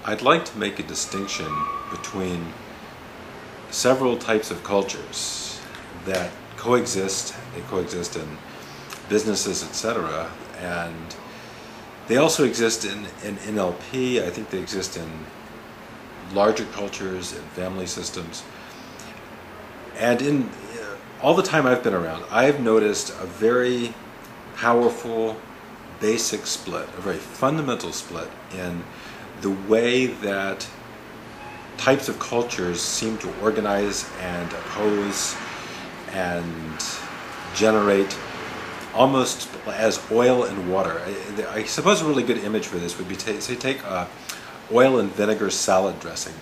I'd like to make a distinction between several types of cultures that coexist. They coexist in businesses, etc., and they also exist in NLP. I think they exist in larger cultures, in family systems. And in all the time I've been around, I've noticed a very powerful, basic split, a very fundamental split in the way that types of cultures seem to organize and oppose and generate almost as oil and water. I suppose a really good image for this would be, say, take oil and vinegar salad dressing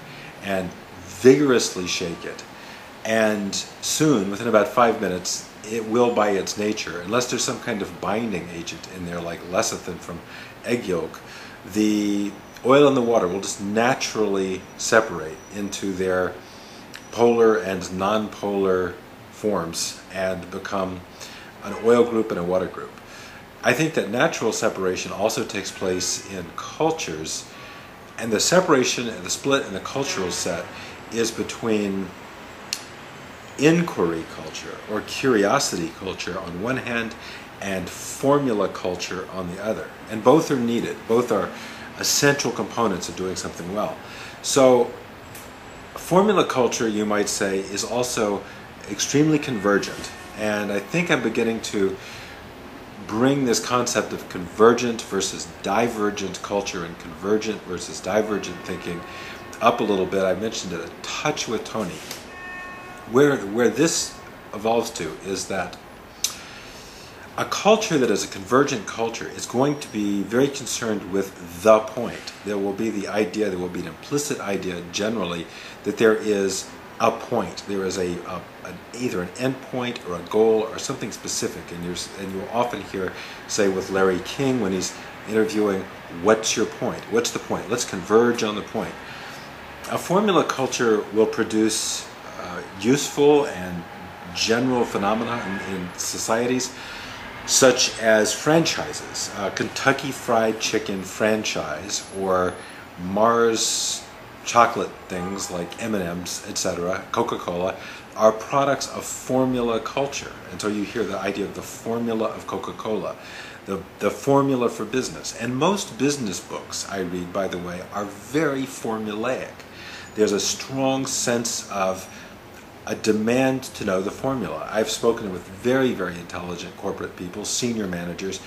and vigorously shake it. And soon, within about 5 minutes, it will, by its nature, unless there's some kind of binding agent in there like lecithin from egg yolk, the oil and the water will just naturally separate into their polar and non-polar forms and become an oil group and a water group. I think that natural separation also takes place in cultures, and the separation and the split in the cultural set is between inquiry culture or curiosity culture on one hand and formula culture on the other. And both are needed. Both are essential components of doing something well. So formula culture, you might say, is also extremely convergent. And I think I'm beginning to bring this concept of convergent versus divergent culture and convergent versus divergent thinking up a little bit. I mentioned it a touch with Tony. Where this evolves to is that a culture that is a convergent culture is going to be very concerned with the point. There will be the idea, there will be an implicit idea generally that there is a point. There is either an end point or a goal or something specific. And you'll often hear, say with Larry King when he's interviewing, what's your point? What's the point? Let's converge on the point. A formula culture will produce useful and general phenomena in societies, such as franchises. Kentucky Fried Chicken franchise or Mars chocolate things like M&Ms, etc., Coca-Cola, are products of formula culture. And so you hear the idea of the formula of Coca-Cola, the formula for business. And most business books I read, by the way, are very formulaic. There's a strong sense of a demand to know the formula. I've spoken with very, very intelligent corporate people, senior managers,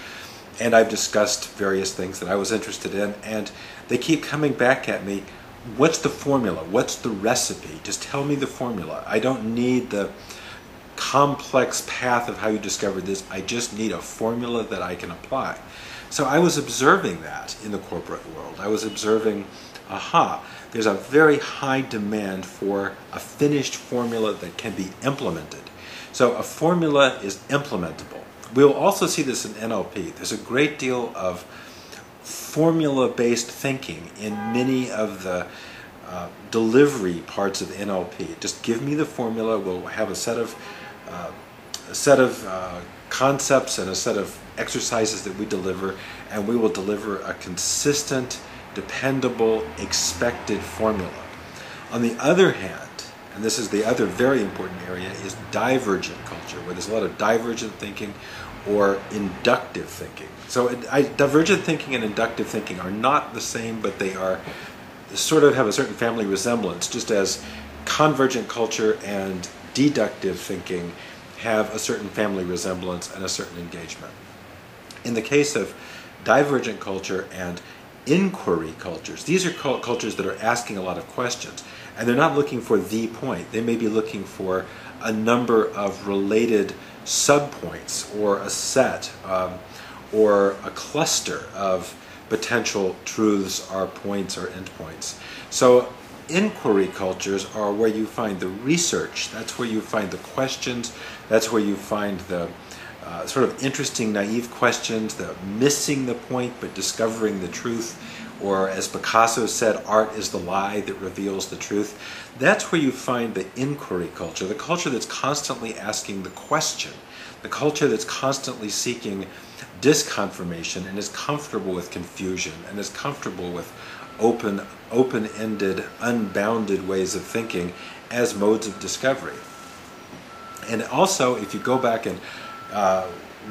and I've discussed various things that I was interested in, and they keep coming back at me, what's the formula? What's the recipe? Just tell me the formula. I don't need the complex path of how you discovered this. I just need a formula that I can apply. So I was observing that in the corporate world. I was observing, there's a very high demand for a finished formula that can be implemented. So a formula is implementable. We'll also see this in NLP. There's a great deal of formula-based thinking in many of the delivery parts of NLP. Just give me the formula. We'll have a set of concepts and a set of exercises that we deliver, and we will deliver a consistent, dependable, expected formula. On the other hand, and this is the other very important area, is divergent culture, where there's a lot of divergent thinking or inductive thinking. So divergent thinking and inductive thinking are not the same, but they are sort of have a certain family resemblance, just as convergent culture and deductive thinking have a certain family resemblance and a certain engagement. In the case of divergent culture and inquiry cultures, these are cultures that are asking a lot of questions, and they're not looking for the point. They may be looking for a number of related subpoints or a set or a cluster of potential truths or points or endpoints. So inquiry cultures are where you find the research, that's where you find the questions, that's where you find the sort of interesting, naive questions, the missing the point but discovering the truth, or as Picasso said, art is the lie that reveals the truth. That's where you find the inquiry culture, the culture that's constantly asking the question, the culture that's constantly seeking disconfirmation and is comfortable with confusion and is comfortable with open-ended, unbounded ways of thinking as modes of discovery. And also, if you go back and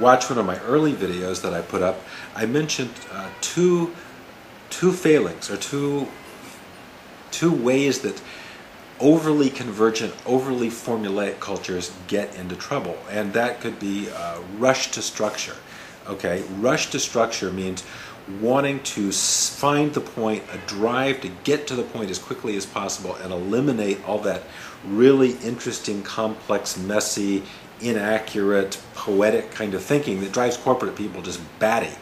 watch one of my early videos that I put up, I mentioned two failings, or two ways that overly convergent, overly formulaic cultures get into trouble. And that could be rush to structure. Okay, rush to structure means wanting to find the point, a drive to get to the point as quickly as possible and eliminate all that really interesting, complex, messy, inaccurate, poetic kind of thinking that drives corporate people just batty,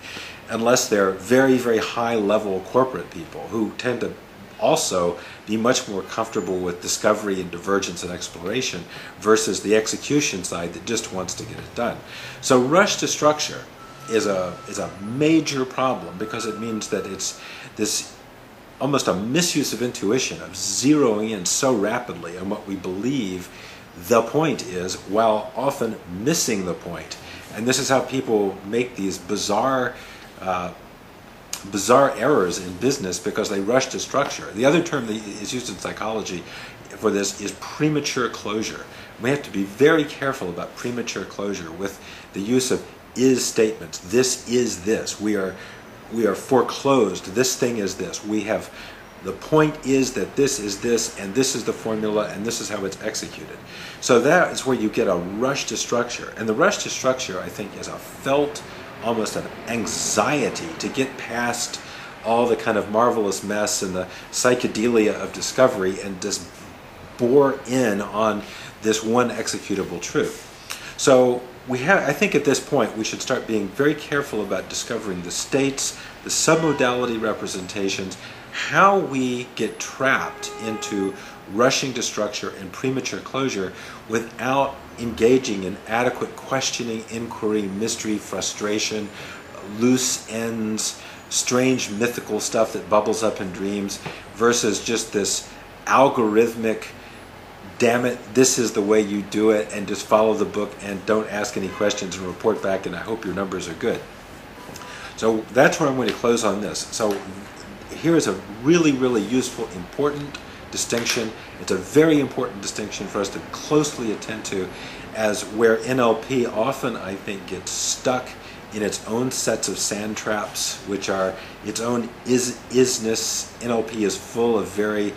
unless they're very, very high-level corporate people who tend to also be much more comfortable with discovery and divergence and exploration versus the execution side that just wants to get it done. So rush to structure is a major problem, because it means that it's this almost a misuse of intuition, of zeroing in so rapidly on what we believe the point is, while often missing the point. And this is how people make these bizarre errors in business, because they rush to structure. The other term that is used in psychology for this is premature closure. We have to be very careful about premature closure with the use of is statements. This is this. We are foreclosed. This thing is this. We have, the point is that this is this, and this is the formula, and this is how it's executed. So that is where you get a rush to structure. And the rush to structure, I think, is a felt, almost an anxiety to get past all the kind of marvelous mess and the psychedelia of discovery and just bore in on this one executable truth. So I think at this point we should start being very careful about discovering the states, the submodality representations, how we get trapped into rushing to structure and premature closure without engaging in adequate questioning, inquiry, mystery, frustration, loose ends, strange mythical stuff that bubbles up in dreams, versus just this algorithmic, damn it, this is the way you do it, and just follow the book and don't ask any questions and report back, and I hope your numbers are good. So that's where I'm going to close on this. So here is a really, really useful, important distinction. It's a very important distinction for us to closely attend to, as where NLP often, I think, gets stuck in its own sets of sand traps, which are its own isness. NLP is full of very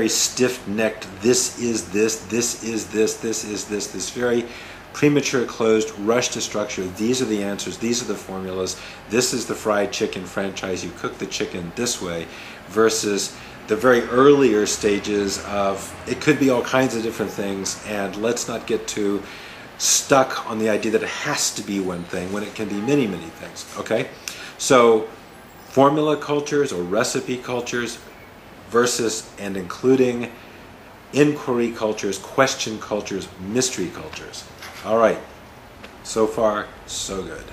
stiff-necked, this is this, this is this, this is this very premature, closed, rush to structure. These are the answers, these are the formulas, this is the fried chicken franchise, you cook the chicken this way, versus the very earlier stages of, it could be all kinds of different things, and let's not get too stuck on the idea that it has to be one thing when it can be many, many things, okay? So formula cultures or recipe cultures versus and including inquiry cultures, question cultures, mystery cultures. All right, so far, so good.